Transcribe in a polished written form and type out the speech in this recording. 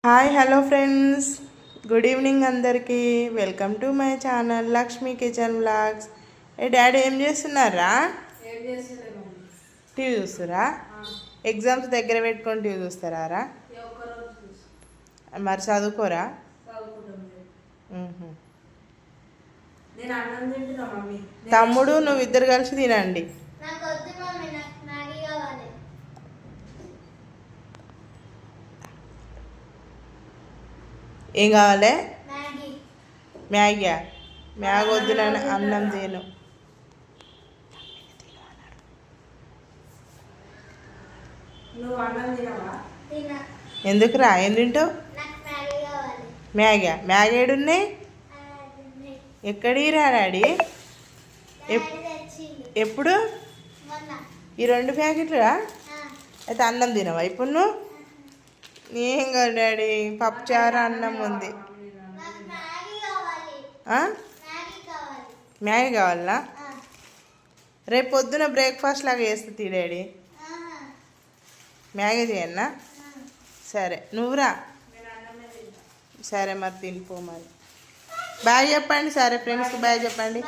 Hi hello friends, good evening అందరికీ. Welcome to my channel Lakshmi kitchen vlogs. ఏ daddy ఏం చేస్తున్నారా? టీవీ చూస్తురా? ఎగ్జామ్స్ దగ్గర పెట్టుకొని టీవీ చూస్తారా? మరి చదువుకోరా? తమ్ముడు నువ్వు ఇద్దరు కలిసి తినండి. ఏం కావాలి? మ్యాగీ. మ్యాగీ వద్దు, నేను అన్నం తిను. ఎందుకురా? ఏం తింటావు? మ్యాగీ. మ్యాగీ ఏడున్నాయి? ఎక్కడిరా డాడీ? ఎప్పుడు? ఈ 2 ప్యాకెట్లురా? అయితే అన్నం తినవా ఇప్పుడు నువ్వు? ఏం కాదు డాడీ, పప్పుచారు అన్నం ఉంది. మ్యాగీ కావాలా? రేపు పొద్దున బ్రేక్ఫాస్ట్ లాగా చేస్తుంది డాడీ. మ్యాగీ చేయన్నా? సరే నువ్వురా. సరే మరి తినిపో. మరి బాయ్ చెప్పండి. సరే ఫ్రెండ్స్కి బాయ్ చెప్పండి.